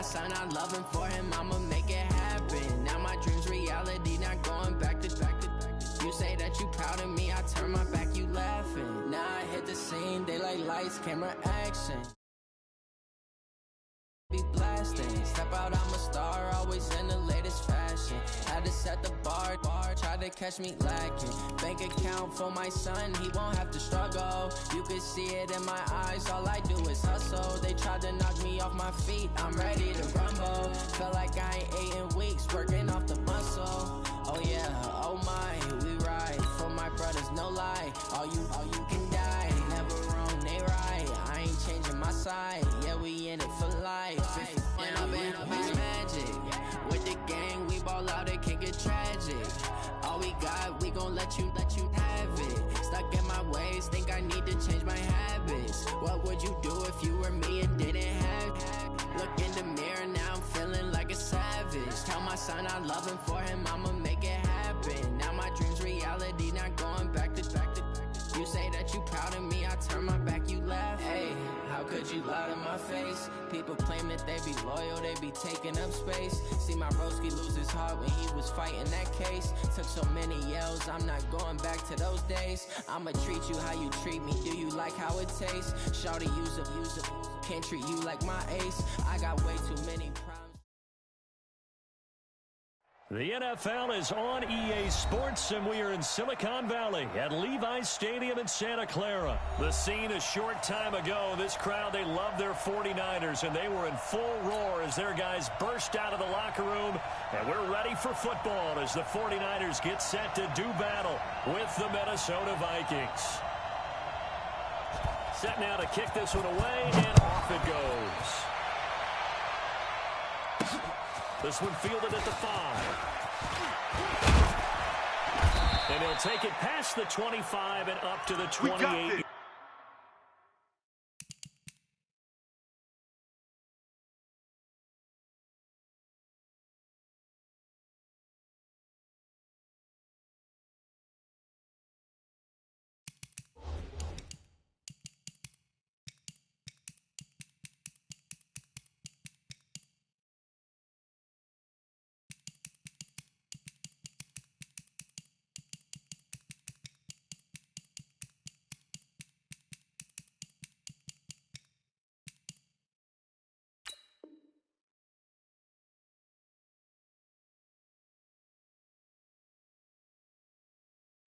son, I love him, for him, I'ma make it happen. Now my dream's reality, not going back to. You say that you proud of me, I turn my back, you laughing. Now I hit the scene, they like lights, camera, action. Be blasting, step out, I'm a star, always in the latest fashion. Had to set the bar, tried to catch me lacking. Bank account for my son, he won't have to struggle. You can see it in my eyes, all I do is hustle. They tried to knock me off my feet, I'm ready to rumble. Felt like I ain't ate in weeks, working off the muscle. Oh yeah, oh my, we ride for my brothers, no lie. All you can die, never wrong, they right. I ain't changing my side, yeah, we in it for life. And I've been magic with the gang, we ball out, it can get tragic. All we got, we gon' let you have it. Stuck in my ways, think I need to change my habits. What would you do if you were me and didn't have it? Look in the mirror, now I'm feeling like a savage. Tell my son I love him, for him, I'ma make it happen. Now my dream's reality, not going back to. You say that you proud of me, I turn my back, you laugh. Hey, how could you lie to my face? People claim that they be loyal, they be taking up space. See my broski lose his heart when he was fighting that case. Took so many yells, I'm not going back to those days. I'ma treat you how you treat me, do you like how it tastes? Shawty, use up, can't treat you like my ace. I got way too many problems. The NFL is on EA Sports, and we are in Silicon Valley at Levi's Stadium in Santa Clara. The scene a short time ago, this crowd, they love their 49ers, and they were in full roar as their guys burst out of the locker room. And we're ready for football as the 49ers get set to do battle with the Minnesota Vikings. Set now to kick this one away, and off it goes. This one fielded at the 5. And he'll take it past the 25 and up to the 28.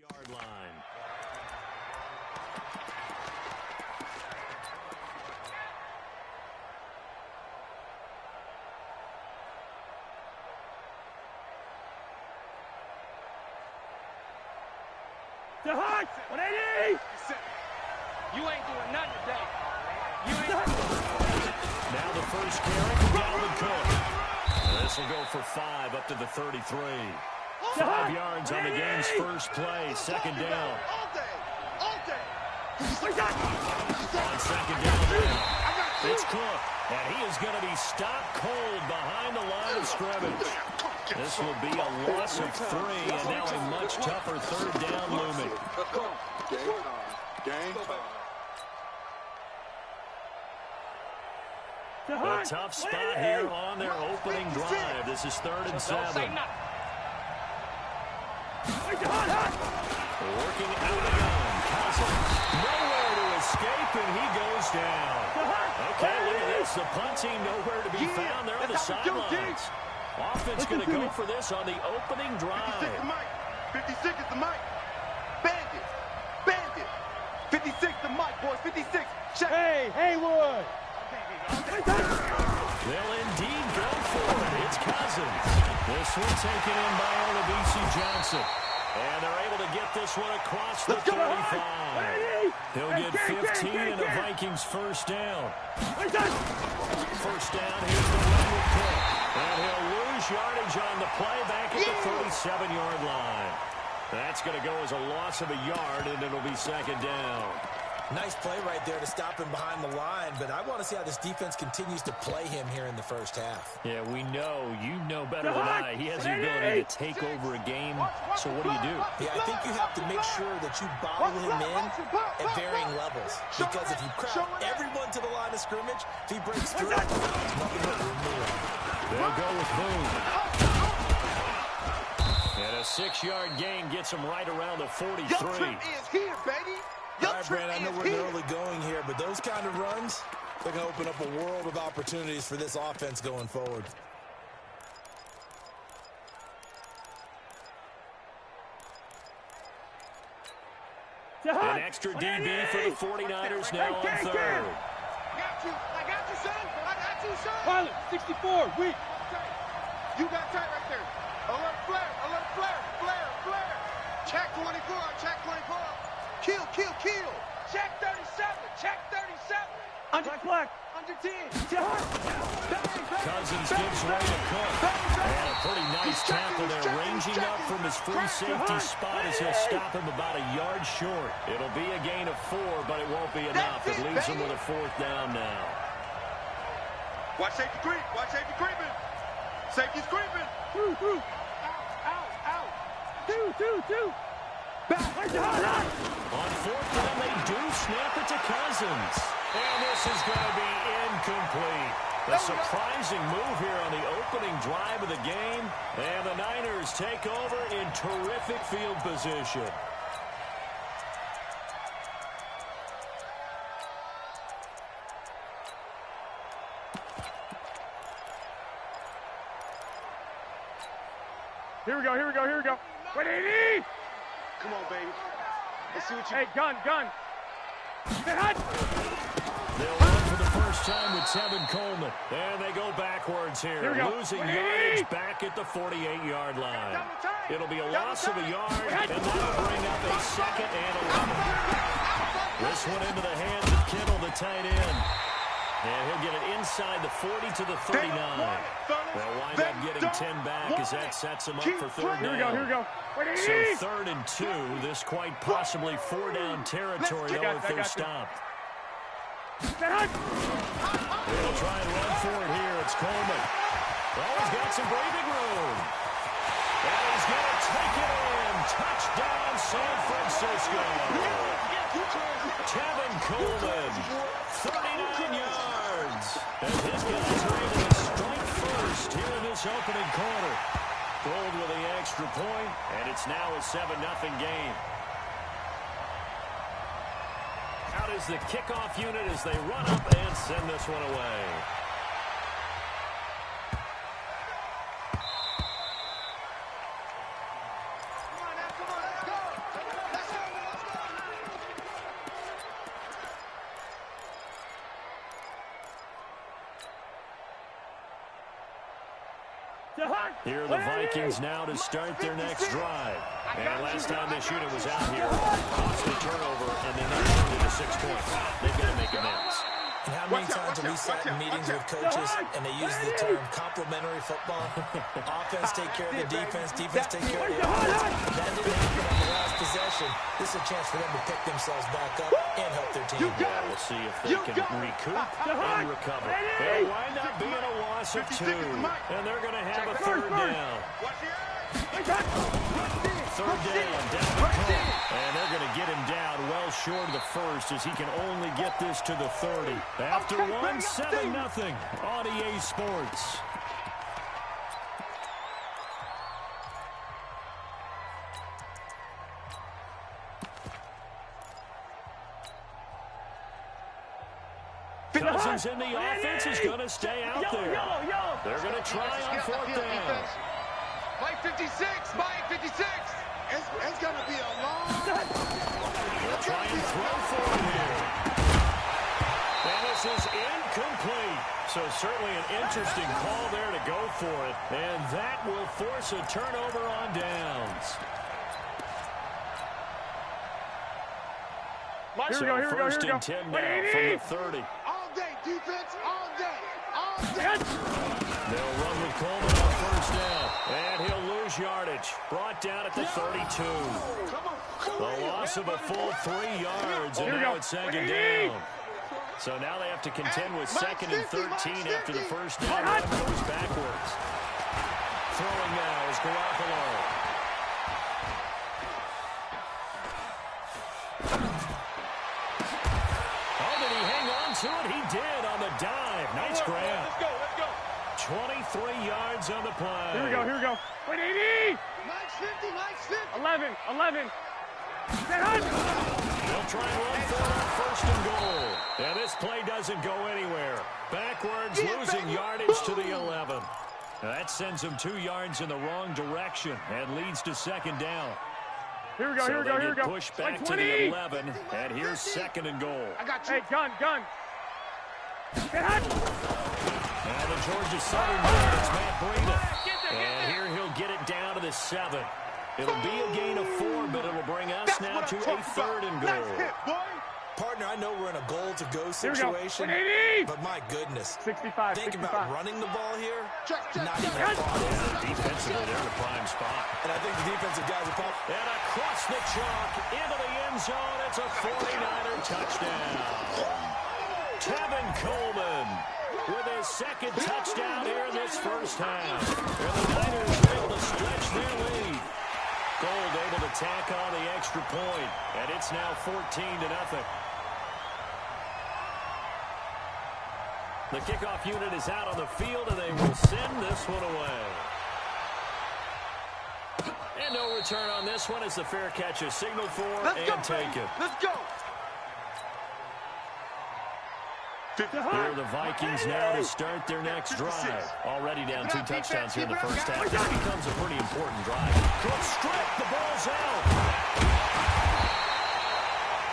Yard line. The Hawks! 180! You ain't doing nothing today. Now the first carry from Dalvin Cook. This will go for 5 up to the 33. 5 yards on the game's first play. Second down. All day. On second down now, it's Cook. And he is going to be stopped cold behind the line of scrimmage. This will be a loss of 3, and now a much tougher third down looming. A tough spot here on their opening drive. This is 3rd and 7. Working out of the gun. Cousins. Nowhere to escape, and he goes down. Okay, look at this. The punt team nowhere to be found. They're on the sidelines. Offense going to go for this on the opening drive. 56 is the mic. Bandit. 56 the mic, boys. 56. Check. Hey, Haywood. They'll indeed go for it. It's Cousins. This one taken in by Olabisi Johnson. And they're able to get this one across the 35. He'll get 15 and the Vikings first down. First down, here's the run with Cook. And he'll lose yardage on the play back at the 37-yard line. That's going to go as a loss of a yard, and it'll be second down. Nice play right there to stop him behind the line, but I want to see how this defense continues to play him here in the first half. Yeah, we know. You know better than I. He has the ability to take over a game. So what do? Yeah, I think you have to make sure that you bottle him in at varying levels. Because if you crowd everyone to the line of scrimmage, if he breaks through, there's nothing but room to run. They'll go with Boone. And a 6-yard gain gets him right around the 43. Your trip is here, baby. All right, Brand, I know we're early going here, but those kind of runs, they're going to open up a world of opportunities for this offense going forward. An extra DB for the 49ers now on third. I got you, son. I got you, son. Pilot, 64, weak. Okay. You got tight right there. Alert flare. Check 24, check 24. Kill. Check 37. Black. Under 10. Cousins gives way to Cook. And a pretty nice tackle there, ranging up from his free safety spot as he'll stop him about a yard short. It'll be a gain of 4, but it won't be enough. It leaves him with a 4th down now. Watch safety creeping. Safety's creeping. Through. Out. Two. Back. On 4th down, they do snap it to Cousins. And this is going to be incomplete. A surprising move here on the opening drive of the game. And the Niners take over in terrific field position. Here we go. What do you need? Come on, baby. Let's see what you... Hey, gun. Get hot. They'll run for the first time with Tevin Coleman. And they go backwards here. Losing yardage back at the 48-yard line. It'll be a loss of a yard, and that'll bring up a 2nd and 11. This one into the hands of Kittle, the tight end. And he'll get it inside the 40 to the 39. They'll wind up getting 10 back as that sets them up for 3rd down. Here we go. So 3rd and 2, this quite possibly 4-down territory though if they're stopped. They'll try and run for it here. It's Coleman. Well, he's got some breathing room. And he's going to take it in. Touchdown, San Francisco. Tevin Coleman, 39 yards. And his guys are able to strike first here in this opening quarter. Gold with the extra point, and it's now a 7-0 game. Out is the kickoff unit as they run up and send this one away. Here are the Vikings now to start their next drive. And last time this unit was out here, cost a turnover, and then they turned into 6 points. They've got to make amends. And how many times have we sat in meetings with coaches and they use the term complementary football? Offense take care of the defense, defense take care of the offense. That didn't happen on the last possession. This is a chance for them to pick themselves back up and help their team. Yeah, we'll see if they can recoup and recover. They'll wind up being a loss of 2, and they're going to have a 3rd down. 3rd down, down the court. And they're going to get him down well short of the 1st as he can only get this to the 30. After 7-0 on EA Sports. Cousins in the offense is going to stay out there. They're going to try on 4th down. Mike 56. It's going to be a long... They'll try and throw for it here. And this is incomplete. So certainly an interesting call there to go for it. And that will force a turnover on downs. Here we go. First and 10 now from the 30. All day, defense, all day. They'll run with Coleman on 1st down. And he'll lose yardage. Brought down at the 32. The loss of a full 3 yards, and now it's 2nd down. So now they have to contend with 2nd and 13 after the 1st down run goes backwards. Throwing now is Garoppolo. Oh, did he hang on to it? He did on the dive. Nice grab. Let's go. 2 23 yards on the play. Here we go, here we go. Wait, 80! Mike's 50, Mike's 50. 11, 11. They'll try and run for it on first and goal. And this play doesn't go anywhere. Backwards, losing yardage to the 11. Now that sends them 2 yards in the wrong direction and leads to second down. Here we go, So here we go, they here we get go. pushed back Like to the 11, and here's second and goal. I got you. Hey, gun, gun. Get hot. And the Georgia Southern man, it's Matt Breida. And here he'll get it down to the 7. It'll be a gain of 4, but it'll bring us now to a third and goal. Nice hit, boy. Partner, I know we're in a goal-to-go Here we go. situation, 80! but my goodness. 65, Think 65. about running the ball here. Check, check, Not check. even a thought, is it? Defensively, they're in a prime spot. And I think the defensive guys are pumped. And across the chalk, into the end zone, it's a 49er touchdown. Tevin Coleman with his second touchdown here in this first half. And the Niners are able to stretch their lead. Gold able to tack on the extra point, and it's now 14-0. The kickoff unit is out on the field, and they will send this one away. And no return on this one as the fair catch is signaled for and taken. Let's go. Here are the Vikings now to start their next drive. Already down 2 touchdowns here in the first half. This becomes a pretty important drive. Good strip. The ball's out.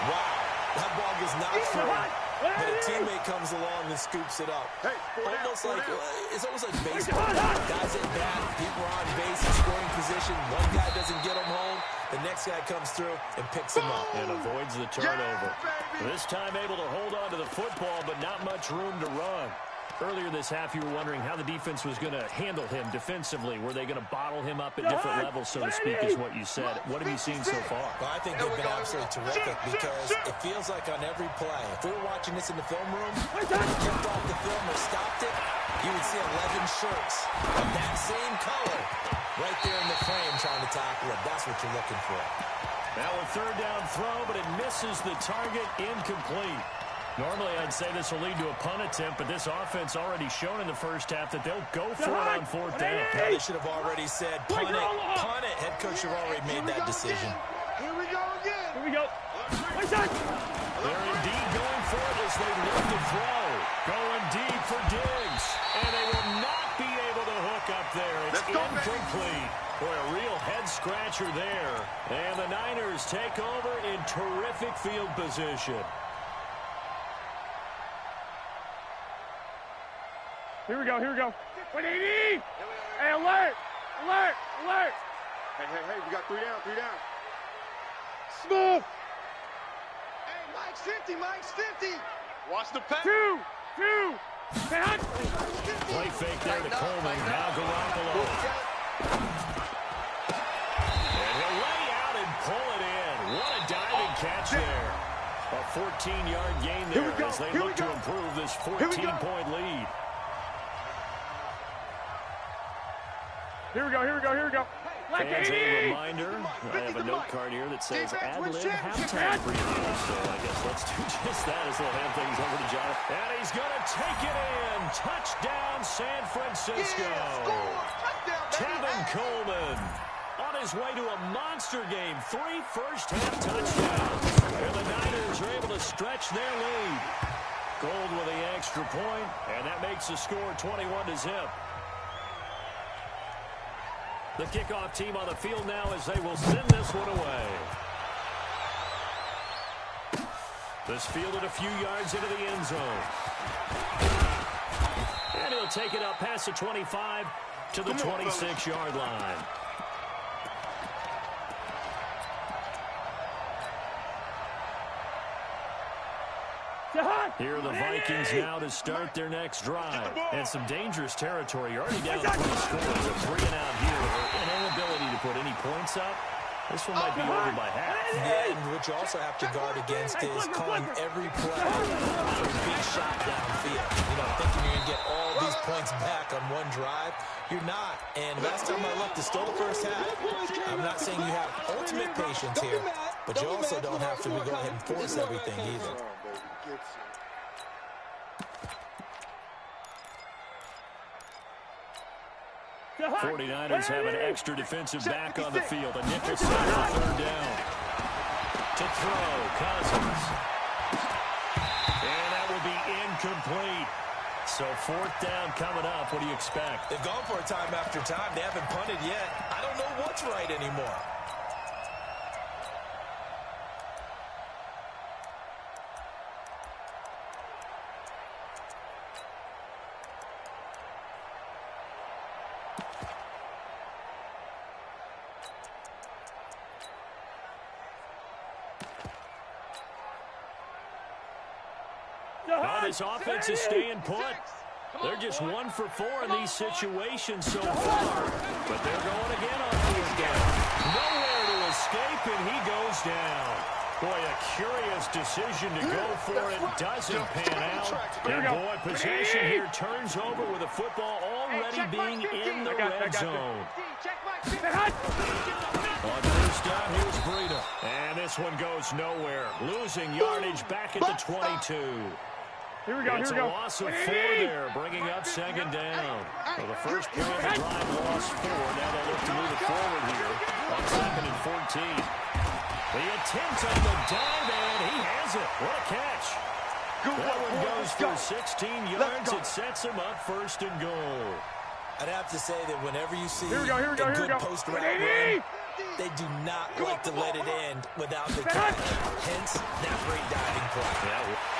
Wow, that ball gets knocked free, but a teammate comes along and scoops it up. It's almost like baseball. Guys at bat, people are on base in scoring position. One guy doesn't get them home. The next guy comes through and picks him up. And avoids the turnover. This time able to hold on to the football, but not much room to run. Earlier this half, you were wondering how the defense was going to handle him defensively. Were they going to bottle him up at different levels, so to speak, is what you said. What have you seen so far? Well, I think they've been absolutely terrific because it feels like on every play, if we were watching this in the film room, if you kept off the film or stopped it, you would see 11 shirts of that same color right there in the frame trying to tackle it. That's what you're looking for. Now a third down throw, but it misses the target, incomplete. Normally, I'd say this will lead to a punt attempt, but this offense already shown in the first half that they'll go for it on fourth down. Now they should have already said, punt it, punt it. Head coach should have already made that decision. Here we go again. Here we go. They're indeed going for it as they look to throw. Going deep for Diggs. And they will not be able to hook up there. It's incomplete. Boy, a real head-scratcher there. And the Niners take over in terrific field position. Here we go, here we go. 180! Hey, alert! Alert! Alert! Hey, we got 3 down, 3 down. Smooth! Hey, Mike's 50, Mike's 50! Watch the pass. 2! Stay hot! Play fake there to Coleman. Now Garoppolo. And he'll lay out and pull it in. What a diving catch there. A 14-yard gain there as they look to improve this 14-point lead. Here we go, here we go, here we go. Like Fans, 80! a reminder, I have a note card here that says ad-lib halftime preview. So I guess let's do just that as we'll hand things over to John. And he's going to take it in. Touchdown, San Francisco. Tevin Coleman on his way to a monster game. 3 first-half touchdowns. And the Niners are able to stretch their lead. Gold with the extra point, and that makes the score 21-0. The kickoff team on the field now as they will send this one away. This fielded a few yards into the end zone. And he'll take it up past the 25 to the 26-yard line. Here are the Vikings now to start their next drive. And some dangerous territory. You're already down 3 scores. A 3-and-out here. An inability to put any points up. This one might be over by half. And what you also have to guard against is calling every play for a big shot downfield. You know, thinking you're going to get all these points back on one drive. You're not. And last time I looked, it's still the first half. I'm not saying you have ultimate patience here, but you also don't have to go ahead and force everything either. 49ers have an extra defensive back on the field. A nickel set for third down. To throw, Cousins. And that will be incomplete. So fourth down coming up. What do you expect? They've gone for a time after time. They haven't punted yet. I don't know what's right anymore. Oh, this offense is staying put. They're just 1 for 4 in these situations so far. But they're going again on fourth down. Nowhere to escape, and he goes down. Boy, a curious decision to go for it. Doesn't pan out. And boy, possession here turns over with the football already being in the red zone. On first down, here's Breida. And this one goes nowhere. Losing yardage back at the 22. Here we go, it's a loss of 4 there, bringing up second down. So the first play of the drive lost 4. Now they'll look to move it forward here on 2nd and 14. The attempt on the dive, and he has it. What a catch. That one goes for 16 yards. It sets him up 1st and goal. I'd have to say that whenever you see a good post-route run, they do not like to let it end without the catch. Hence, that great diving play.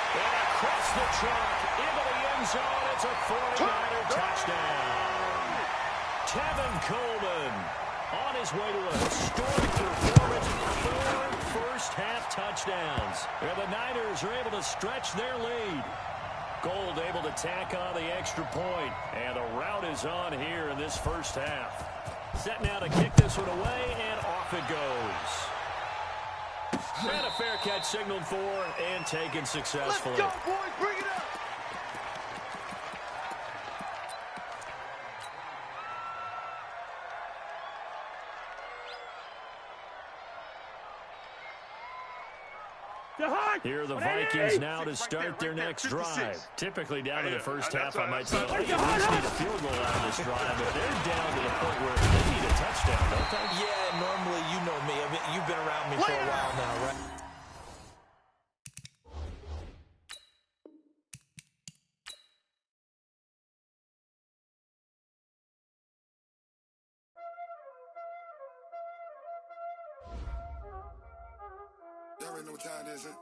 And across the track, into the end zone, it's a 49er touchdown. Tevin Coleman on his way to a historic performance, 4 first-half touchdowns. And the Niners are able to stretch their lead. Gold able to tack on the extra point, and the route is on here in this first half. Set now to kick this one away, and off it goes. And a fair catch signaled for and taken successfully. Let's go, boys. Bring it up. Here are the Vikings now to start their next drive. Typically down to the first half, I might say, hey, at least need a field goal out of this drive, but they're down to the point where they need a touchdown, don't they? Yeah, normally, you know me. I mean, you've been around me for a while now, right? Y'all already know what time it is, huh?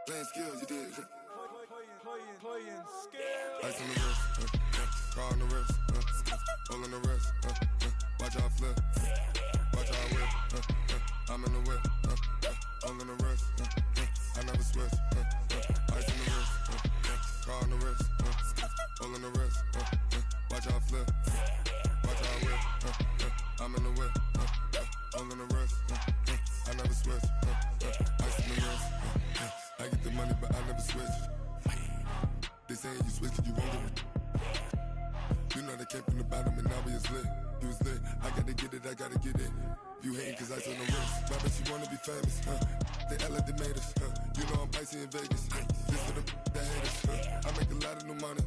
Playing skills, you did. Playing skills. Ice on the wrist, car on the wrist, hole in the wrist, watch out flip, watch out whip, I'm in the whip, hole in the wrist, I never switch, ice on the wrist, car on the wrist, hole in the wrist, watch out flip, watch out whip, I'm in the whip, hole in the wrist, I never switch, ice on the wrist, I get the money but I never switch. They saying you switch it, you won't get it. You know they came from the bottom and now we is lit. You was lit, I gotta get it, I gotta get it. You hating cause ice on the wrist. My bitch, you wanna be famous, They act like they made us, You know I'm icy in Vegas, This for the that hate us, I make a lot of new money,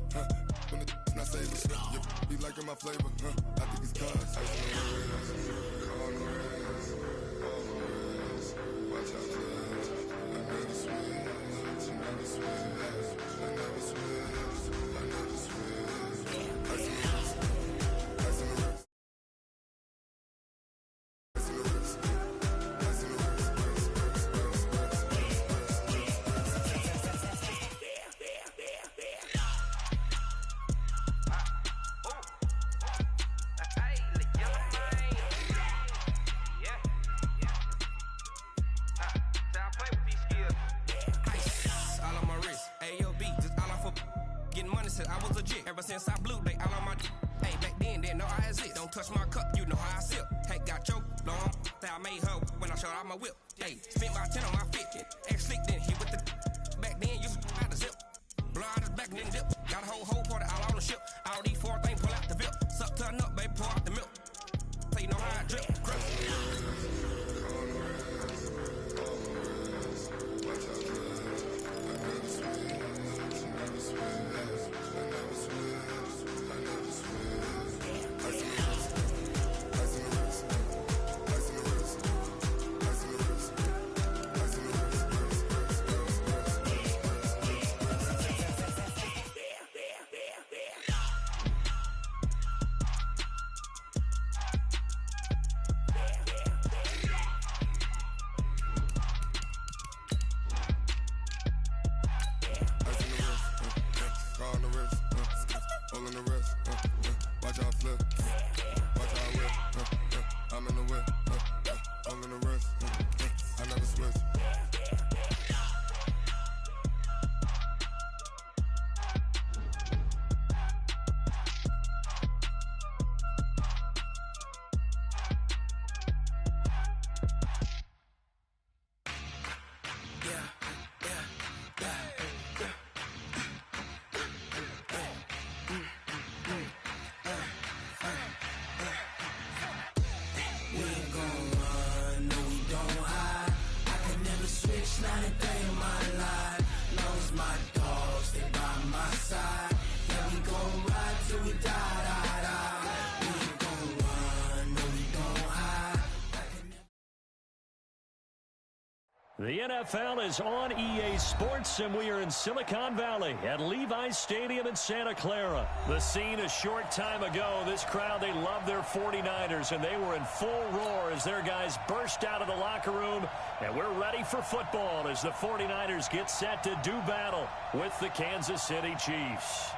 When the not savers, Be liking my flavor, I think it's cause ice on the wrist, on the wrist, on the wrist. Watch out, please. I never switch, I never switch. I never switch, I never switch. Ice in the wrist, ice in the wrist. Ice in the wrist, ice in the wrist, I was legit ever since I blew they all on my hey back then didn't know I exist. Don't touch my cup, you know how I sip. Hey, got choked long that I made her when I showed out my whip. Hey, spent my 10 on my fit. Ex slick then hit with the back then you out the zip. Blow out his back and then dip. Got a whole party all on the ship. All these 4 things pull out the bip. Suck turn up, baby, pour out the milk. So you know how I drip. I never switch. Watch out flip. Watch out whip. I'm in the whip. I'm in the wrist. I never switch. The NFL is on EA Sports, and we are in Silicon Valley at Levi's Stadium in Santa Clara. The scene a short time ago, this crowd, they love their 49ers, and they were in full roar as their guys burst out of the locker room. And we're ready for football as the 49ers get set to do battle with the Kansas City Chiefs.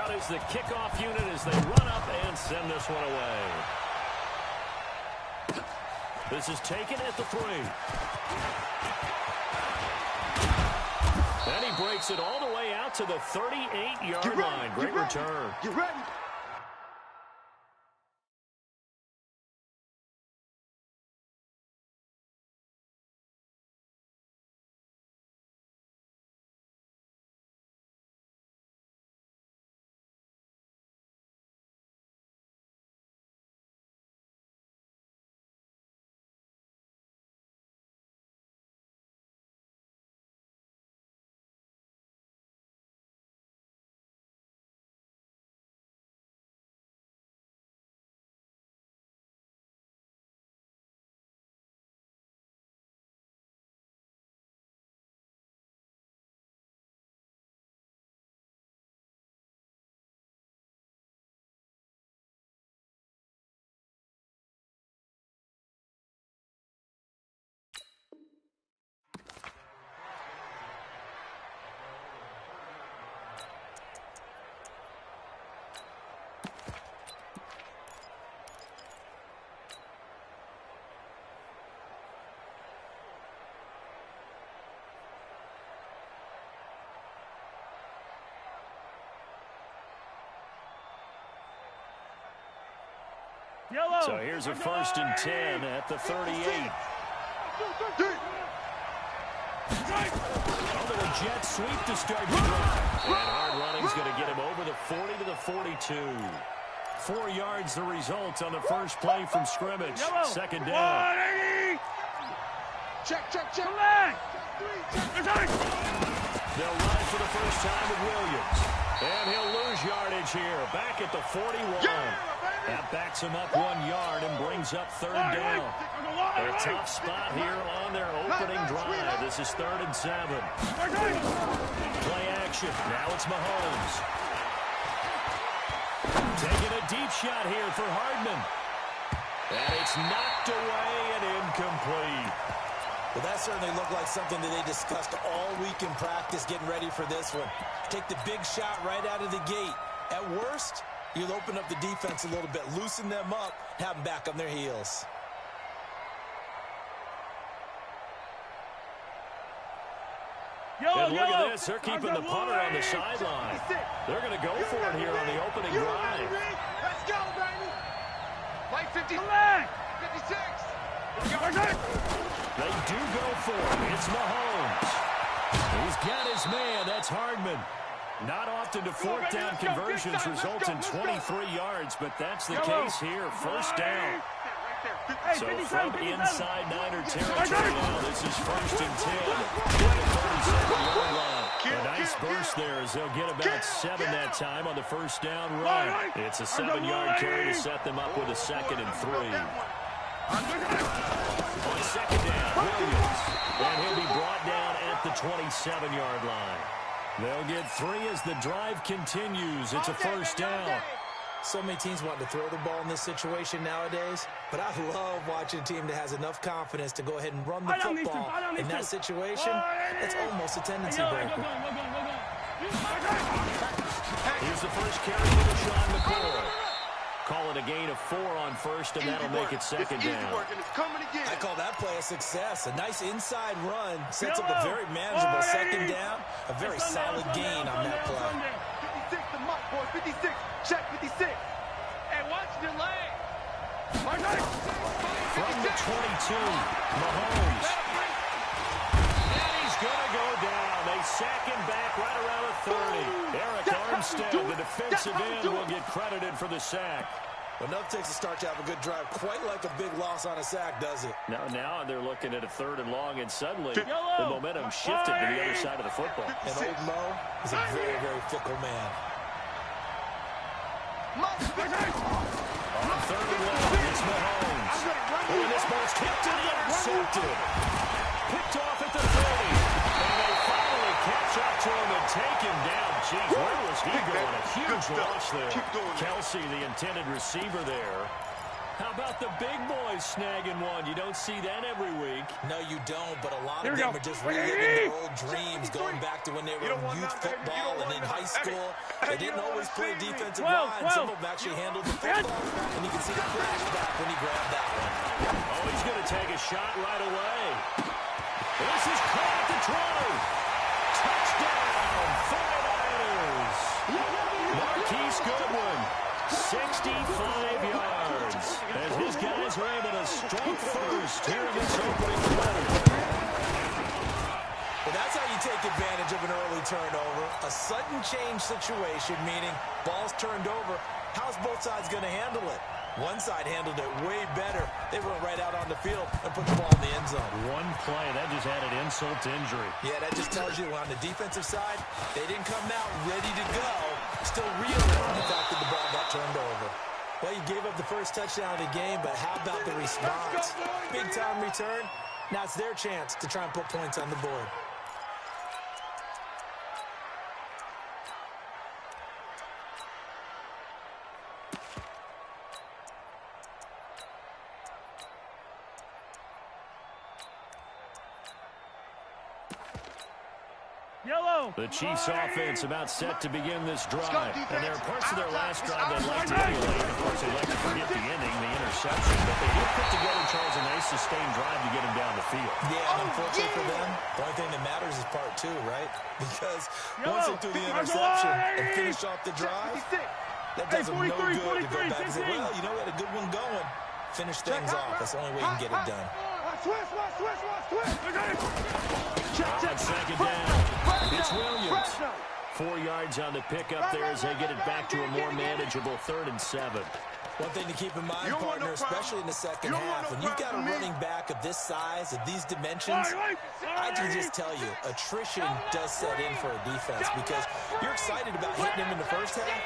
Is the kickoff unit as they run up and send this one away. This is taken at the 3. And he breaks it all the way out to the 38-yard line. Great return. Get ready. So here's a 1st and 10 at the 38. A little jet sweep to start the drive. And hard running's going to get him over the 40 to the 42. 4 yards the result on the first play from scrimmage. 2nd down. Check. They'll run for the first time with Williams. And he'll lose yardage here. Back at the 41. That backs him up 1 yard and brings up 3rd down. A tough spot here on their opening drive. This is 3rd and 7. Play action. Now it's Mahomes. Taking a deep shot here for Hardman. And it's knocked away and incomplete. Well, that certainly looked like something that they discussed all week in practice getting ready for this one. Take the big shot right out of the gate. At worst, you'll open up the defense a little bit, loosen them up, have them back on their heels. And look at this. They're keeping the punter on the sideline. They're going to go for it here on the opening drive. Let's go, baby. Play 56. They do go for it. It's Mahomes. He's got his man. That's Hardman. Not often do 4th down conversions result in 23 yards, but that's the case here. 1st down. So from inside Niner territory now, this is 1st and 10 at the 37-yard line. A nice burst there as they'll get about 7 that time on the 1st down run. It's a 7-yard carry to set them up with a 2nd and 3. On 2nd down, Williams. And he'll be brought down at the 27-yard line. They'll get 3 as the drive continues. It's a 1st down. So many teams want to throw the ball in this situation nowadays, but I love watching a team that has enough confidence to go ahead and run the football. In that situation, it's almost a tendency breaker. Here's the first carry for Sean McCoy. Call it a gain of 4 on first, and that'll make it second down. I call that play a success. A nice inside run sets up a very manageable second down. A very solid gain on that play. 56 to Mike, boys. 56. Check 56. Hey, watch the leg. From the 22, Mahomes. And he's going to go down. They sack him back right around the 30. Eric Armstead, the defensive end, will get credited for the sack. Enough takes to start to have a good drive. Quite like a big loss on a sack, does it? Now they're looking at a 3rd and long, and suddenly the momentum shifted to the other side of the football. And old Mo is a very, very fickle man. On 3rd and long, it's Mahomes. And this ball's kicked and intercepted. Picked off at the 30. And they finally catch up to him and take him down. Jeez, where was he going? A huge loss there. Kelsey, the intended receiver there. How about the big boys snagging one? You don't see that every week. No, you don't, but a lot of them are just reliving their old dreams, going back to when they were in youth football and in high school. They didn't always play defensive line. Some of them actually handled the football, and you can see the flash back when he grabbed that one. Oh, he's going to take a shot right away. This is caught at the 20. Touchdown, 49ers. Marquise Goodwin, 65 yards. As his guys were able to strike first here in this opening quarter. Well, that's how you take advantage of an early turnover. A sudden change situation, meaning ball's turned over. How's both sides going to handle it? One side handled it way better. They went right out on the field and put the ball in the end zone. One play, that just added insult to injury. Yeah, that just tells you on the defensive side, they didn't come out ready to go. Still reeling the fact that the ball got turned over. Well, you gave up the first touchdown of the game, but how about the response? Big-time return. Now it's their chance to try and put points on the board. The Chiefs offense about set to begin this drive. And there are parts of their last drive they'd like to emulate. Of course, they'd like to forget the ending, the interception. But they did put together, Charles, a nice sustained drive to get him down the field. Yeah, and unfortunately for them, the only thing that matters is part 2, right? Because once they threw the interception and finished off the drive, that does them no good to go back and say, well, you know, we had a good one going. Finish things off. That's the only way you can get it done. On second down, it's Williams. 4 yards on the pickup there as they get it back to a more manageable 3rd and 7. One thing to keep in mind, partner, especially in the second half, when you've got a running back of this size, of these dimensions, I can just tell you, attrition does set in for a defense because you're excited about hitting him in the first half.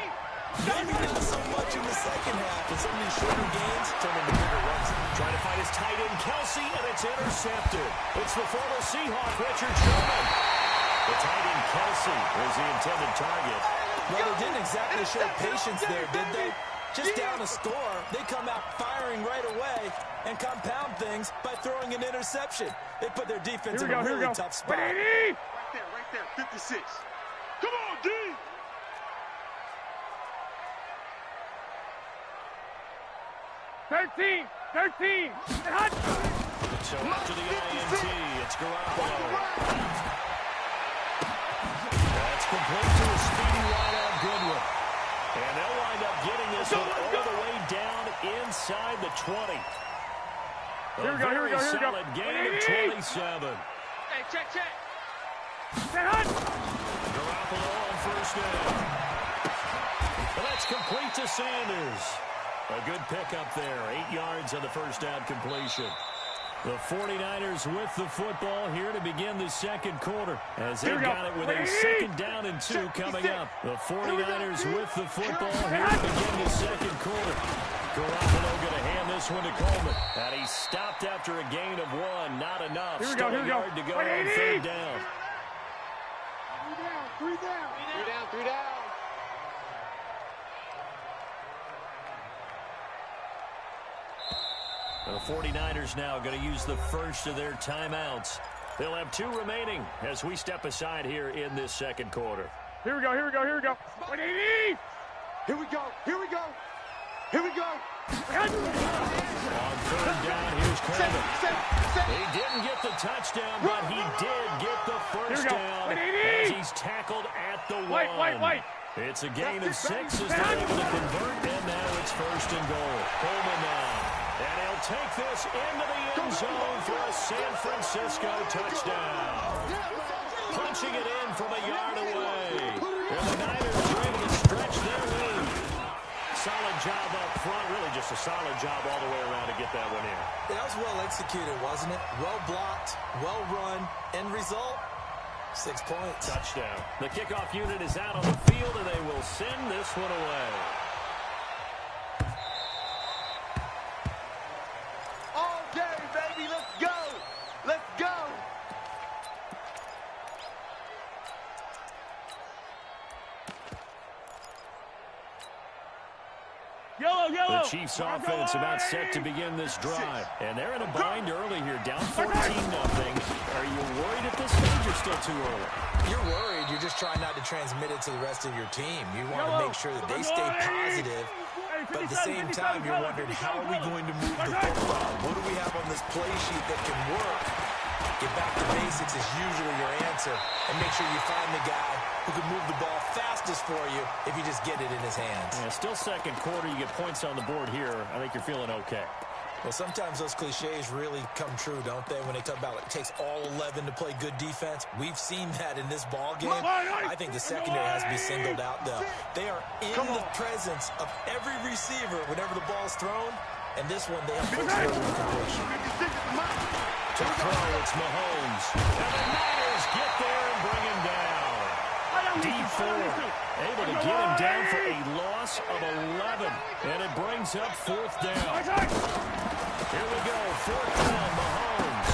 Maybe not so much in the second half, and some of these shorter gains turn into bigger runs. Trying to find his tight end, Kelsey, and it's intercepted. It's the former Seahawk, Richard Sherman. The tight end, Kelsey, was the intended target. Well, they didn't exactly show patience there, did they? Just down a score, they come out firing right away and compound things by throwing an interception. They put their defense in a really tough spot. Right there, 56. Come on, D! Thirteen. So after the INT, it's Garoppolo. That's complete to a speedy wide-out Goodwin. And they'll wind up getting this one all the way down inside the 20. A very solid gain of 27. Hey, check. Garoppolo on first down. And that's complete to Sanders. A good pickup there. 8 yards on the first down completion. The 49ers with the football here to begin the second quarter as they've got it with a second down and 2 coming up. The 49ers with the football here to begin the second quarter. Garoppolo going to hand this one to Coleman. And he stopped after a gain of 1. Not enough. Still a yard to go on 3rd down. 3 down. The 49ers now going to use the first of their timeouts. They'll have 2 remaining as we step aside here in this second quarter. Here we go, here we go, here we go. 180! Here we go, here we go, here we go. On third down, here's Coleman. He didn't get the touchdown, but he did get the first down as he's tackled at the 1. White. It's a gain of 6 as they're able to convert, and now it's first and goal. Coleman now. And he'll take this into the end zone for a San Francisco touchdown. Punching it in from a yard away. And the Niners are able to stretch their lead. Solid job up front. Really just a solid job all the way around to get that one in. That was well executed, wasn't it? Well blocked, well run. End result, 6 points. Touchdown. The kickoff unit is out on the field, and they will send this one away. All day, baby. Let's go. Let's go. Yellow. The Chiefs offense about set to begin this drive. And they're in a bind early here, down 14-0. Are you worried at this stage or still too early? You're worried. You're just trying not to transmit it to the rest of your team. You want to make sure that they stay positive. But at the same time, you're wondering, how are we going to move the football? What do we have on this play sheet that can work? Get back to basics is usually your answer. And make sure you find the guy who can move the ball fastest for you if you just get it in his hands. Yeah, still second quarter. You get points on the board here. I think you're feeling okay. Well, sometimes those cliches really come true, don't they? When they talk about it takes all 11 to play good defense. We've seen that in this ball game. I think the secondary has to be singled out, though. They are in the presence of every receiver whenever the ball's thrown. And this one, they have to completion. To throw, it's Mahomes. And the Niners get there and bring him down. D4 able to get him down for a loss of 11. And it brings up 4th down. Here we go, 4th down, Mahomes.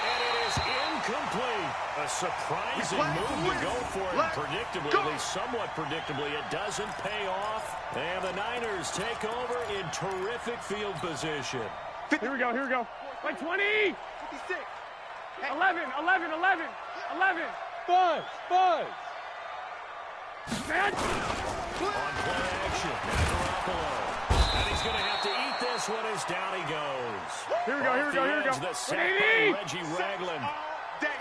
And it is incomplete. A surprising move to go for it. Predictably, at least somewhat predictably, it doesn't pay off. And the Niners take over in terrific field position. Here we go. Like 20! 56. 11. 5. Man! On play action, Garoppolo. And he's going to have to eat this one as down he goes. Here we go. The sack by Reggie Ragland.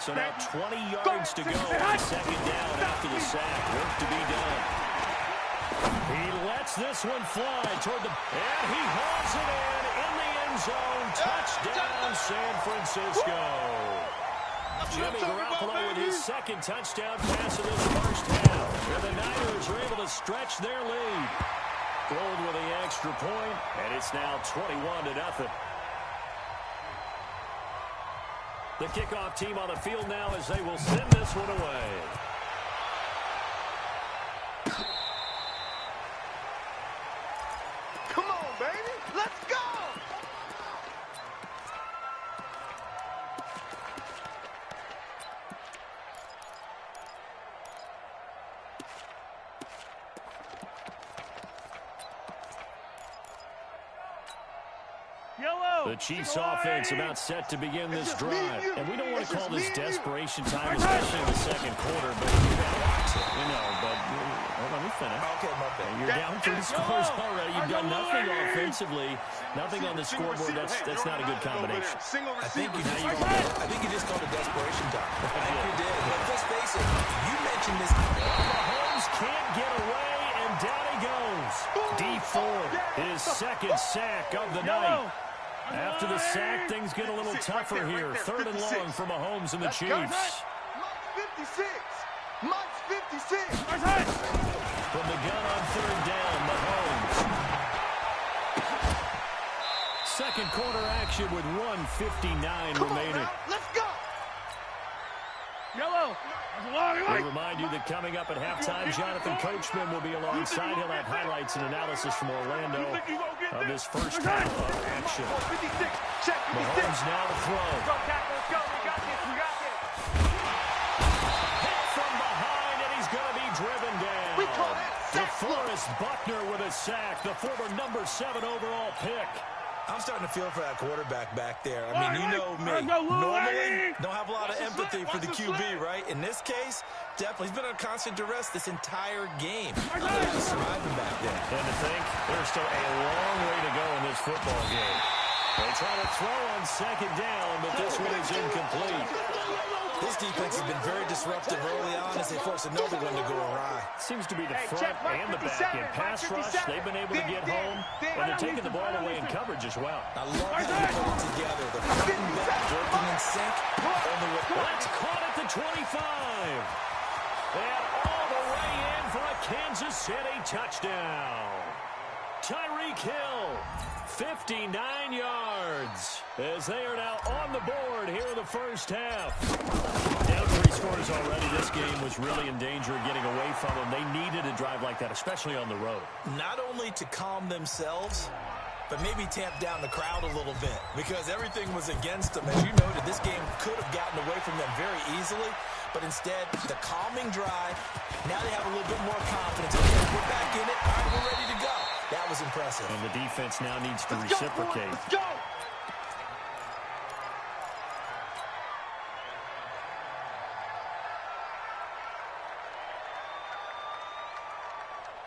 So now 20 yards to go on second down after the sack. Work to be done. He lets this one fly toward the... And he hauls it in the end zone. Touchdown, San Francisco. Jimmy Garoppolo with his second touchdown pass of this first half. And the Niners are able to stretch their lead. Rolled with the extra point, and it's now 21-0. The kickoff team on the field now as they will send this one away. Come on, baby. Let's go. The Chiefs offense about set to begin this drive. And we don't want to call this desperation time, especially in the second quarter, but you got to watch it. You know, but let me finish. Okay, my bad. You're down 3 scores already. You've done nothing offensively. Nothing on the scoreboard. That's not a good combination. I think you just called it desperation time. I think you did. But let's face it, you mentioned this. Mahomes can't get away, and down he goes. D4, his second sack of the night. After the sack, things get a little tougher here. 3rd and long for Mahomes and the Chiefs. Mike's 56. From the gun on 3rd down, Mahomes. Second quarter action with 1:59 remaining. Let's go. Yellow. We remind you that coming up at halftime, Jonathan Coachman will be alongside. He'll have highlights and analysis from Orlando of this first half of action. Mahomes now to throw. Let's go. We got this. Hit from behind, and he's going to be driven down. DeForest Buckner with a sack, the former number 7 overall pick. I'm starting to feel for that quarterback back there. I mean, you know me. Normally, don't have a lot of empathy for the QB, right? In this case, definitely. He's been on constant duress this entire game. He's surviving back there. And to think, there's still a long way to go in this football game. They try to throw on second down, but this one is incomplete. This defense has been very disruptive early on as they force another one to go awry. Seems to be the front and the back in pass rush. They've been able to get home, and they're taking the ball away in coverage as well. I love how they put it together. The front and back working in sync. That's caught at the 25. And all the way in for a Kansas City touchdown. Tyreek Hill, 59 yards, as they are now on the board here in the first half. Down 3 scores already. This game was really in danger of getting away from them. They needed a drive like that, especially on the road. Not only to calm themselves, but maybe tamp down the crowd a little bit, because everything was against them. As you noted, this game could have gotten away from them very easily, but instead, the calming drive, now they have a little bit more confidence. Okay, we're back in it. All right, we're ready to go. That was impressive. And the defense now needs to reciprocate. Let's go!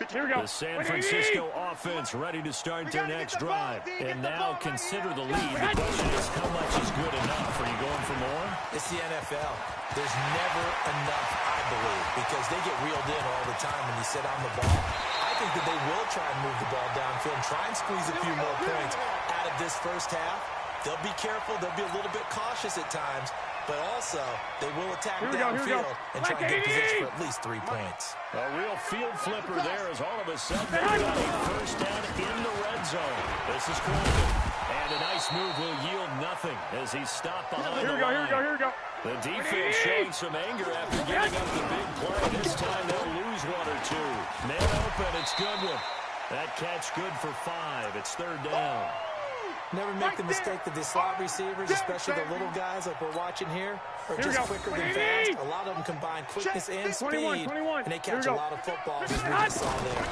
Here we go. The San Francisco offense ready to start their next drive. And now consider the lead. The question is, how much is good enough? Are you going for more? It's the NFL. There's never enough, I believe, because they get reeled in all the time when you sit on the ball. I think that they will try and move the ball downfield and try and squeeze a few more points out of this first half. They'll be careful. They'll be a little bit cautious at times, but also they will attack downfield and try and get position for at least 3 points. A real field flipper there as all of a sudden they got a first down in the red zone. This is Coleman. And a nice move will yield nothing as he's stopped behind the line. Here we go. The defense showing some anger after giving up the big play. This time they'll lose 1 or 2. Man open, it's Goodwin. That catch good for 5. It's 3rd down. Never make the mistake that the slot receivers, especially the little guys like we're watching here, are just quicker than fast. A lot of them combine quickness and speed, and they catch a lot of footballs, as we just saw there.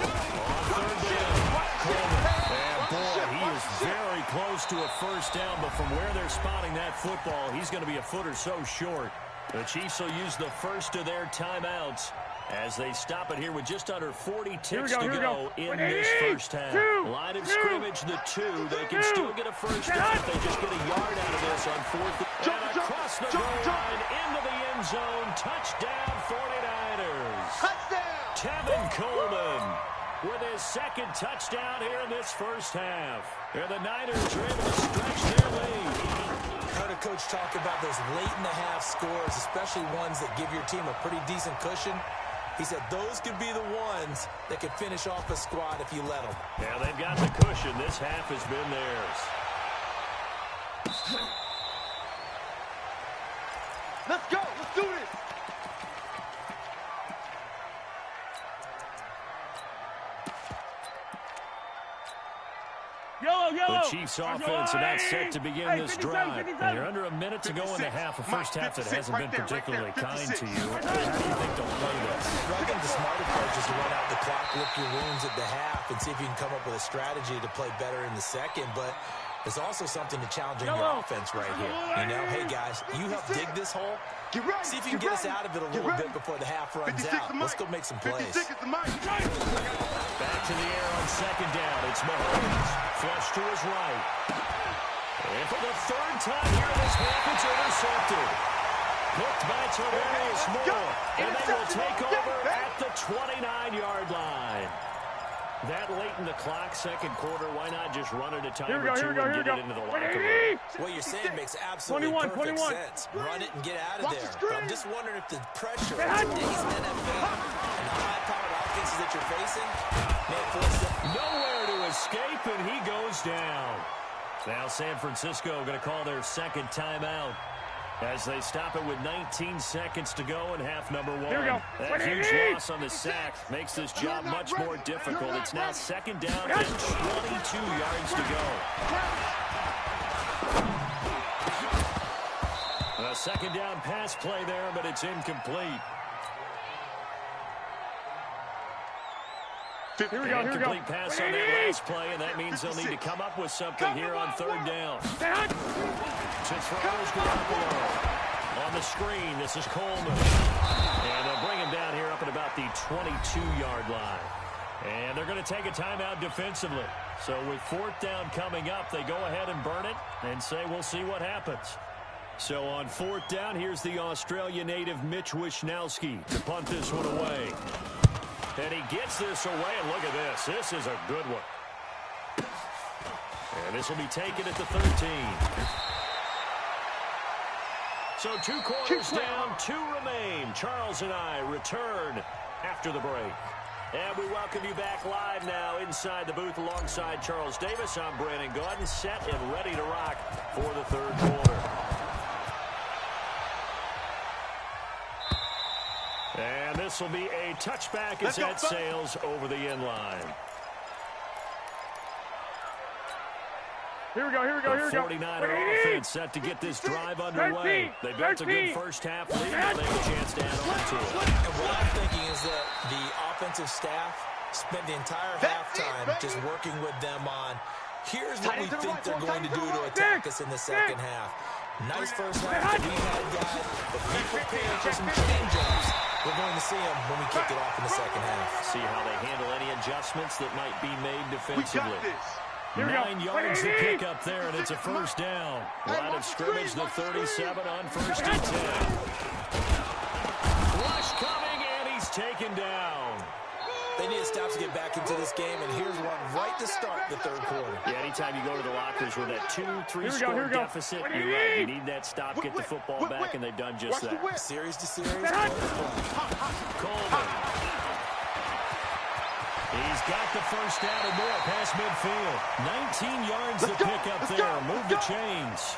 On 3rd down, Coleman. And boy, he is very close to a first down, but from where they're spotting that football, he's going to be a foot or so short. The Chiefs will use the first of their timeouts as they stop it here with just under 40 ticks to go in this first half. Line of scrimmage, the 2. They can still get a first down if they just get a yard out of this on 4th. And across the goal line into the end zone. Touchdown, 49ers. Touchdown! Tevin Coleman with his 2nd touchdown here in this first half. And the Niners are able to stretch their lead. Heard a coach talk about those late-in-the-half scores, especially ones that give your team a pretty decent cushion. He said those could be the ones that could finish off a squad if you let them. Yeah, they've got the cushion. This half has been theirs. Let's go! Let's do this! The Chiefs offense are not set to begin this drive. And you're under a minute to go in the half, a first half that hasn't been particularly kind to you. How do you think they'll play this? I think the smart approach is to run out the clock, lick your wounds at the half, and see if you can come up with a strategy to play better in the second. But there's also something to challenge in your offense right here. You know, hey, guys, you help dig this hole. See if you can get us out of it a little bit before the half runs out. Let's go make some plays. Back to the air on 2nd down. It's Mahomes. Flush to his right. And for the 3rd time here in this half, it's intercepted. Hooked by Tavarius Moore. And they will take over at the 29-yard line. That late in the clock, 2nd quarter, why not just run it a time or 2 and get it into the locker room? What you're saying makes absolutely perfect sense. Run it and get out of there. But I'm just wondering if the pressure of today's NFL and the high-powered offenses that you're facing may force them. Nowhere to escape, and he goes down. Now San Francisco going to call their 2nd timeout as they stop it with 19 seconds to go in half number 1. That huge loss on the sack makes this job much more difficult. It's now 2nd down and 22 yards to go. A 2nd down pass play there, but it's incomplete. Here we go, here we go. Complete pass on that last play, and that means they'll need to come up with something here on third down. To throw is Garoppolo. On the screen, this is Coleman. And they'll bring him down here up at about the 22-yard line. And they're going to take a timeout defensively. So with fourth down coming up, they go ahead and burn it and say we'll see what happens. So on fourth down, here's the Australia native Mitch Wishnowski to punt this one away. And he gets this away, and look at this. This is a good one. And this will be taken at the 13. So 2 quarters down, 2 remain. Charles and I return after the break. And we welcome you back live now inside the booth alongside Charles Davis. I'm Brandon Gaudin, set and ready to rock for the third quarter. And this will be a touchback as that sails over the end line. Here we go, here we go, here we go. 49er offense set to get this drive underway. They built a good first half lead, and they have a chance to add on to it. And what I'm thinking is that the offensive staff spent the entire halftime just working with them on, here's what we think they're going to do to attack us in the second half. Nice first half that we had, guys, but be prepared for some change-ups. We're going to see them when we kick it off in the second half. See how they handle any adjustments that might be made defensively. 9 yards to pick up there, and it's a first down. Line of scrimmage, the 37 on first and 10. Rush coming, and he's taken down. They need to stop to get back into this game, and here's one right to start the third quarter. Yeah, anytime you go to the lockers with that 2-3 score deficit, you're right. You need that stop, get the football back, and they've done just that. Series to series, Coleman. He's got the first down and more past midfield. 19 yards to pick up there. Move the chains.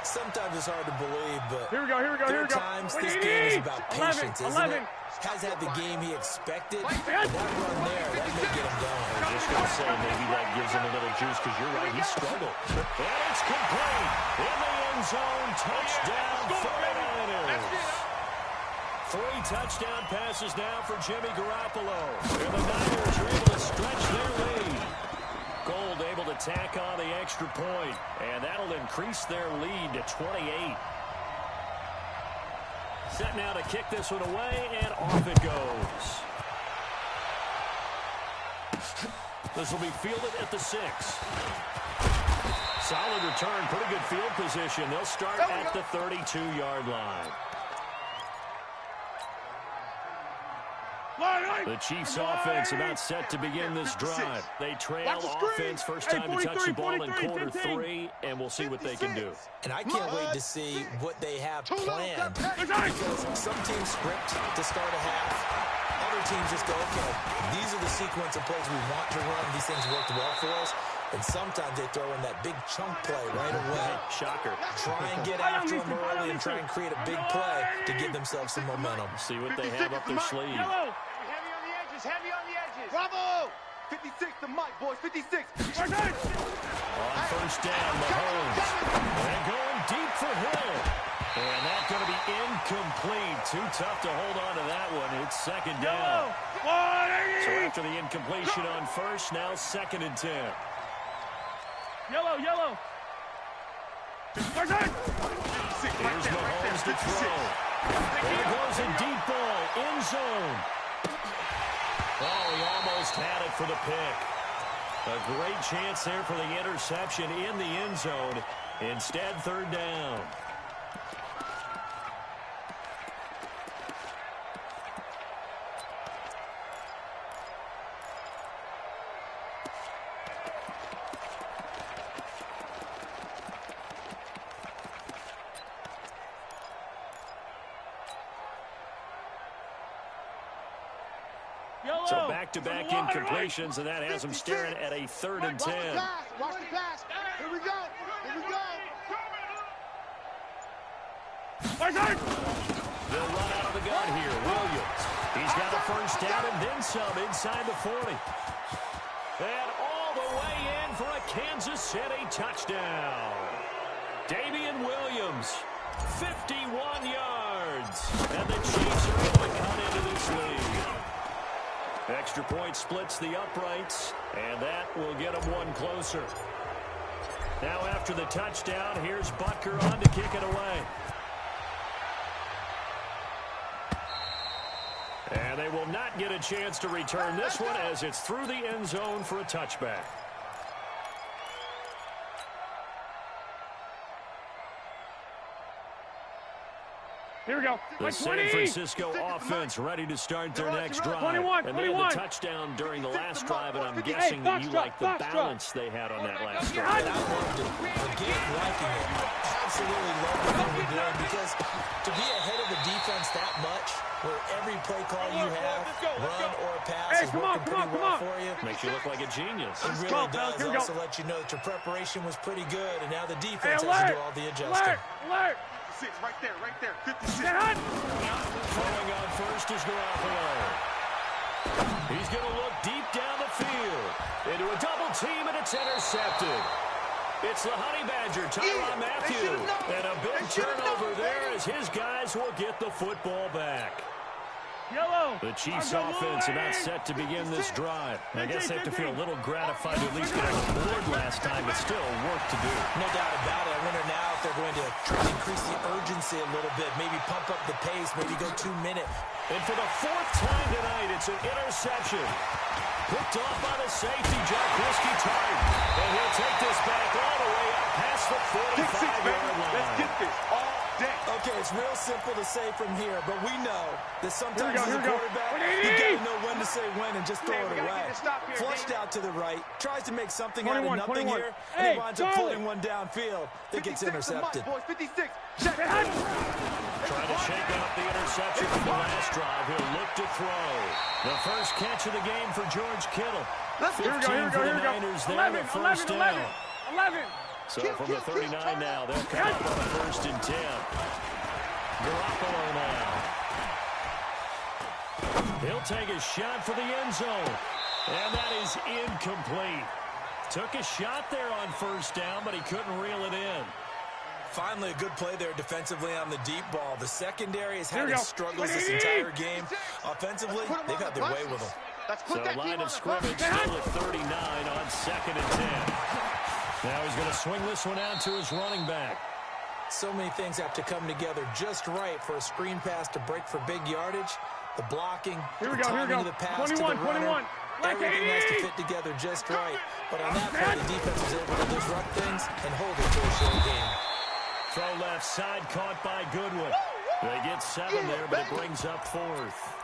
Sometimes it's hard to believe, but here we go, here we go, here we go. Sometimes this game is about patience, isn't it? Has had the game he expected, but that run there, that may get him going. I was just going to say, maybe that gives him a little juice, because you're right, he struggled. And it's complete. In the end zone, touchdown 49ers. 3 touchdown passes now for Jimmy Garoppolo. And the Niners are able to stretch their lead. Gold able to tack on the extra point, and that'll increase their lead to 28. Set now to kick this one away, and off it goes. This will be fielded at the 6. Solid return, pretty good field position. They'll start at the 32-yard line. The Chiefs offense about set to begin this drive. They trail offense, first time to touch the ball in quarter 3, and we'll see what they can do. And I can't wait to see what they have planned, because some teams script to start a half. Other teams just go, okay, these are the sequence of plays we want to run. These things worked well for us. And sometimes they throw in that big chunk play right away. Shocker. Try and get after them early and try and create a big play to give themselves some momentum. See what they have up their sleeve. Heavy on the edges. Bravo! 56 to Mike, boys. 56. On first down, Mahomes. And going deep for Hill. And that's going to be incomplete. Too tough to hold on to that one. It's second down. So after the incompletion on first, now 2nd and 10. Yellow. Here's Mahomes to throw. There goes a deep ball. End zone. Oh, he almost had it for the pick. A great chance there for the interception in the end zone. Instead, third down. So back-to-back incompletions, and that has them staring at a 3rd and 10. Watch the pass. Here we go. They'll run out of the gun here. Williams. He's got a first down and then some inside the 40. And all the way in for a Kansas City touchdown. Damian Williams, 51 yards. And the Chiefs are able to cut into this lead. Extra point splits the uprights, and that will get them one closer. Now after the touchdown, here's Butker on to kick it away. And they will not get a chance to return this one as it's through the end zone for a touchback. Here we go. The San Francisco offense ready to start their next drive. 21, and they had the touchdown during the last drive, and I'm guessing that you like the balance they had on that last drive. I loved it. Again, liking it. Absolutely loved what they were doing, because to be ahead of the defense that much, where every play call you have, run or pass, is working pretty well for you. Makes you look like a genius. It really does. Also let you know that your preparation was pretty good, and now the defense has to do all the adjusting. Alert! Right there, 56. Throwing on first is Garoppolo. He's going to look deep down the field. Into a double team, and it's intercepted. It's the Honey Badger, Tyrann Mathieu. And a big turnover there as his guys will get the football back. The Chiefs offense about set to begin this drive. I guess they have to feel a little gratified to at least get on the board last time, but still work to do. No doubt about it. I wonder now if they're going to try to increase the urgency a little bit, maybe pump up the pace, maybe go 2 minutes. And for the 4th time tonight, it's an interception. Picked off by the safety, Jack Whiskey-Tart. And he'll take this back all the way up past the 45-yard line. Let's get this all day. Okay, it's real simple to say from here, but we know that sometimes as a quarterback, you got to know when to say when and just throw it away. Flushed out to the right, tries to make something out of nothing here, and he winds up pulling one downfield that gets intercepted. 56. Trying to shake out the interception from the last drive. He'll look to throw. The first catch of the game for George Kittle. 15 for the Niners there, the first down. 11. So from the 39 now, they'll come up on a 1st and 10. Garoppolo now. He'll take a shot for the end zone. And that is incomplete. Took a shot there on 1st down, but he couldn't reel it in. Finally, a good play there defensively on the deep ball. The secondary has had its struggles this entire game. Offensively, they've had their way with them. So line of scrimmage still at 39 on 2nd and 10. Now he's going to swing this one out to his running back. So many things have to come together just right for a screen pass to break for big yardage. The blocking, the timing of the pass to the runner. Everything has to fit together just right. But on that play, the defense was able to disrupt things and hold it to a short game. Throw left side, caught by Goodwin. They get 7 there, but it brings up 4th.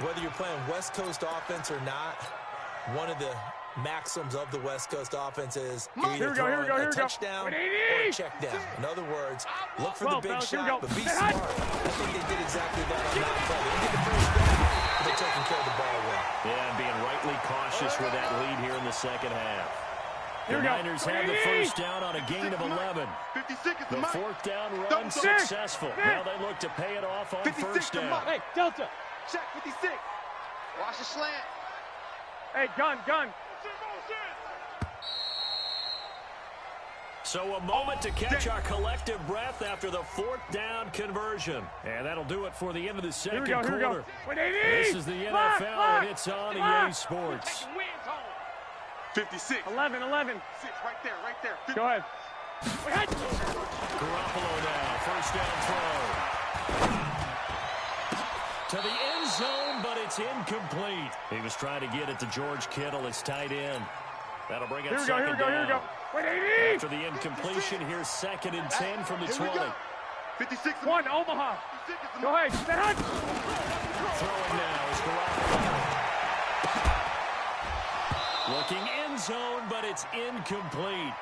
Whether you're playing West Coast offense or not, one of the maxims of the West Coast offense is you're either throwing a touchdown or a check down. In other words, look for the big shot, but be smart. I think they did exactly that on that play. They didn't get the first down, but they're taking care of the ball well. Yeah, and being rightly cautious with that lead here in the second half. The Niners have the first down on a gain of 11. The 4th down run successful. Now they look to pay it off on 1st down. Hey, Delta. Check 56. Watch the slant. Hey, gun. So a moment to catch our collective breath after the 4th down conversion. And that'll do it for the end of the second quarter. This is the NFL, and it's on EA Sports. 56. 11. 6, right there. Go ahead. Garoppolo now, first down throw. To the end zone, but it's incomplete. He was trying to get it to George Kittle, his tight end. That'll bring up second down. After the incompletion, here's 2nd and 10 from the 20. 56. 1, Omaha. Go ahead. Throwing now is Garoppolo. Looking end zone, but it's incomplete.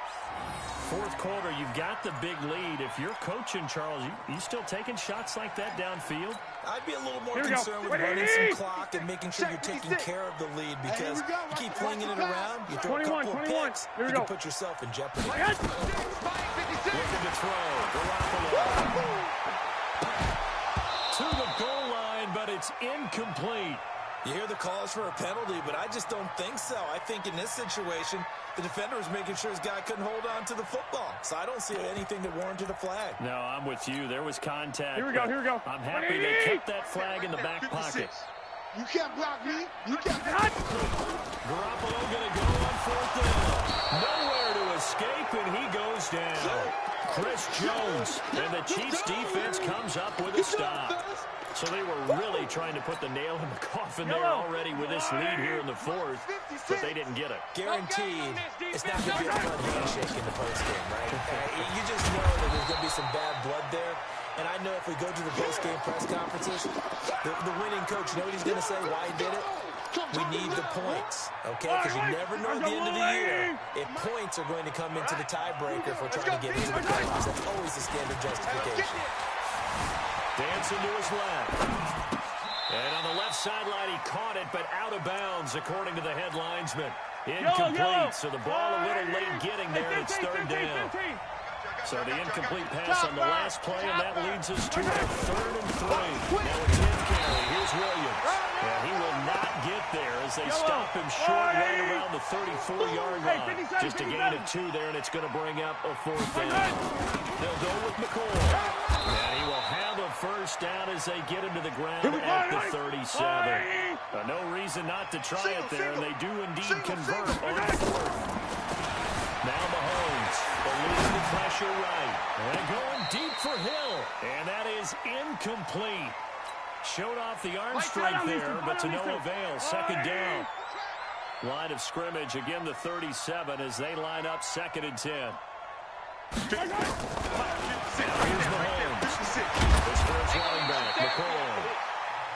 4th quarter, you've got the big lead. If you're coaching, Charles, you still taking shots like that downfield? I'd be a little more concerned with running some clock and making sure you're taking care of the lead, because you keep flinging it around, you throw a couple of picks, you can put yourself in jeopardy. Looking to throw, Garoppolo. To the goal line, but it's incomplete. You hear the calls for a penalty, but I just don't think so. I think in this situation, the defender was making sure his guy couldn't hold on to the football. So I don't see anything that warranted a flag. No, I'm with you. There was contact. Here we go. I'm happy they kept that flag in the back pocket. You can't block me. You can't block me. Garoppolo going to go on 4th down. Nowhere to escape, and he goes down. Chris Jones, and the Chiefs defense comes up with a stop. So they were really trying to put the nail in the coffin there already with this lead here in the 4th, but they didn't get it. Guaranteed, it's not going to be a fun handshake in the postgame, right? You just know that there's going to be some bad blood there. And I know if we go to the postgame press conferences, the winning coach, you know what he's going to say, why he did it? We need the points, okay? Because you never know at the end of the year if points are going to come into the tiebreaker if we're trying to get into the playoffs. That's always the standard justification. Dancing to his left. And on the left sideline, he caught it, but out of bounds, according to the head linesman. Incomplete, so the ball a little late getting there, and it's 3rd down. So the incomplete pass on the last play, and that leads us to a 3rd and 3. Now it's in carry. Here's Williams. And he will not get there as they stop him short right around the 34-yard line. Just a gain of 2 there, and it's going to bring up a 4th down. They'll go with McCoy. And he will have a 1st down as they get him to the ground at the 37. No reason not to try it there, and they do indeed convert on 4th. Now Mahomes, eluding the pressure right. And going deep for Hill. And that is incomplete. Showed off the arm strength there, but to no avail. 2nd down. Line of scrimmage, again the 37 as they line up 2nd and 10. Now here's Mahomes. This for his running back, McCoy.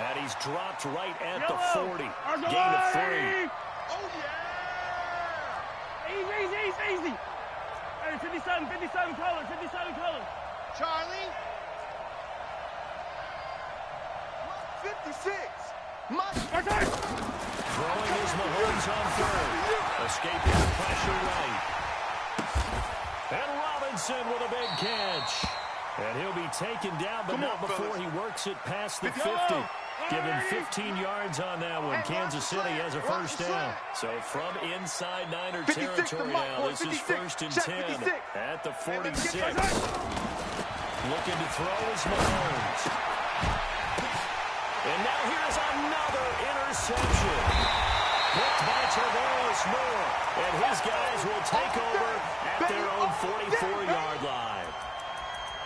And he's dropped right at the 40. Gain of 3. Oh, yeah. Easy. Hey, 57 colors. Charlie. 56. Throwing is Mahomes on 3rd. Escaping the pressure right. And Robinson with a big catch. And he'll be taken down, but not before he works it past the 50. Give him 15 yards on that one. Kansas City has a 1st down. So from inside Niner territory now, this is 1st and 10 at the 46. Looking to throw is Mahomes. And now here's another interception. Picked by Tavares Moore. And his guys will take over at their own 44-yard line.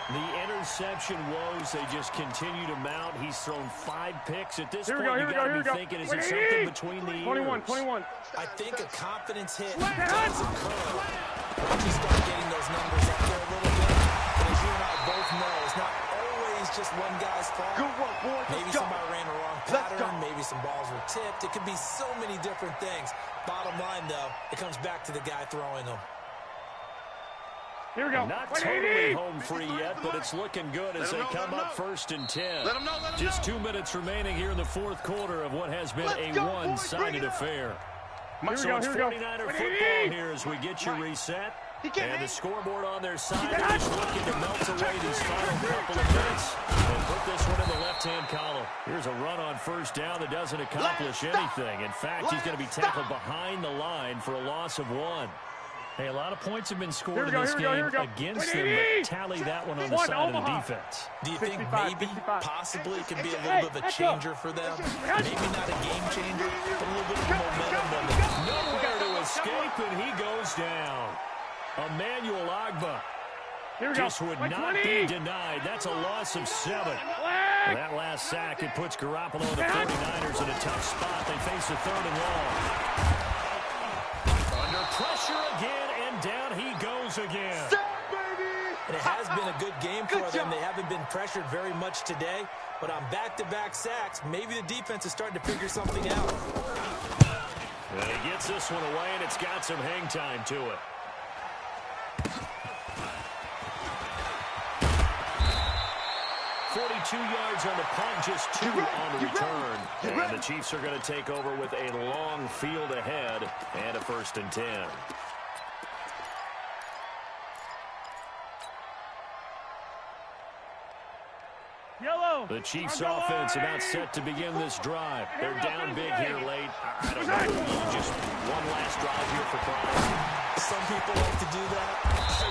The interception woes, they just continue to mount. He's thrown 5 picks. At this point, you got to be thinking, is it something between the ears? 21. I think a confidence hit does occur once you start getting those numbers up there a little bit. And as you and I both know, it's not always just one guy's fault. Good work, boys. Maybe somebody ran the wrong pattern. Maybe some balls were tipped. It could be so many different things. Bottom line, though, it comes back to the guy throwing them. Here we go. Not totally home free yet, but it's looking good as they come up 1st and 10. Just 2 minutes remaining here in the 4th quarter of what has been a one-sided affair. So it's 49er football here as we get you reset. And the scoreboard on their side, they're just looking to melt away these final couple of minutes and put this one in the left-hand column. Here's a run on 1st down that doesn't accomplish anything. In fact, he's going to be tackled behind the line for a loss of 1. Hey, a lot of points have been scored in this game against them, but tally that one on the side of the defense. Do you think maybe, possibly, it could be a little bit of a changer for them? Maybe not a game changer, but a little bit of momentum. Nowhere to escape, and he goes down. Emmanuel Ogbah just would not be denied. That's a loss of 7. That last sack, it puts Garoppolo and the 49ers in a tough spot. They face a 3rd and long. Under pressure again, and down he goes again. And it has been a good game for them. They haven't been pressured very much today, but on back-to-back sacks, maybe the defense is starting to figure something out. And he gets this one away, and it's got some hang time to it. yards on the punt, just 2 on the return. And the Chiefs are going to take over with a long field ahead and a 1st and 10. The Chiefs offense about set to begin this drive. They're down big here late. I don't know, just one last drive here for pride. Some people like to do that.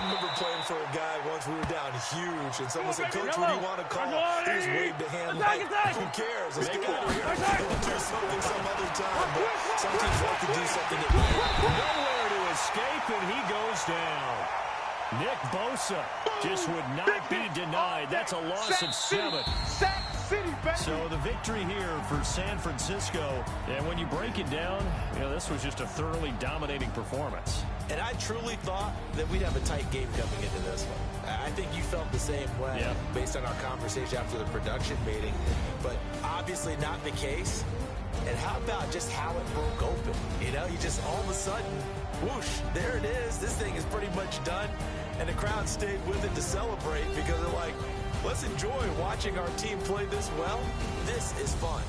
remember playing for a guy once we were down huge, and someone said, "Coach, what do you want to call?" He just waved a hand like, "Who cares? Let's get out of here. We'll do something some other time." But some teams like to do something at night. Nowhere to escape, and he goes down. Nick Bosa just would not be denied. That's a loss of 7. So the victory here for San Francisco. And when you break it down, this was just a thoroughly dominating performance. And I truly thought that we'd have a tight game coming into this one. I think you felt the same way based on our conversation after the production meeting. But obviously not the case. And how about just how it broke open? You just all of a sudden, whoosh, there it is. This thing is pretty much done. And the crowd stayed with it to celebrate because they're like, let's enjoy watching our team play this well. This is fun.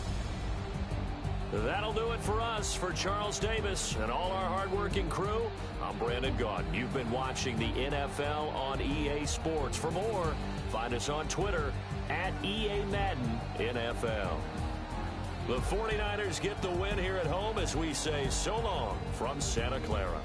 That'll do it for us. For Charles Davis and all our hardworking crew, I'm Brandon Gaudin. You've been watching the NFL on EA Sports. For more, find us on Twitter at EA Madden NFL. The 49ers get the win here at home as we say so long from Santa Clara.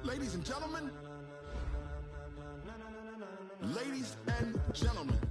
Ladies and gentlemen,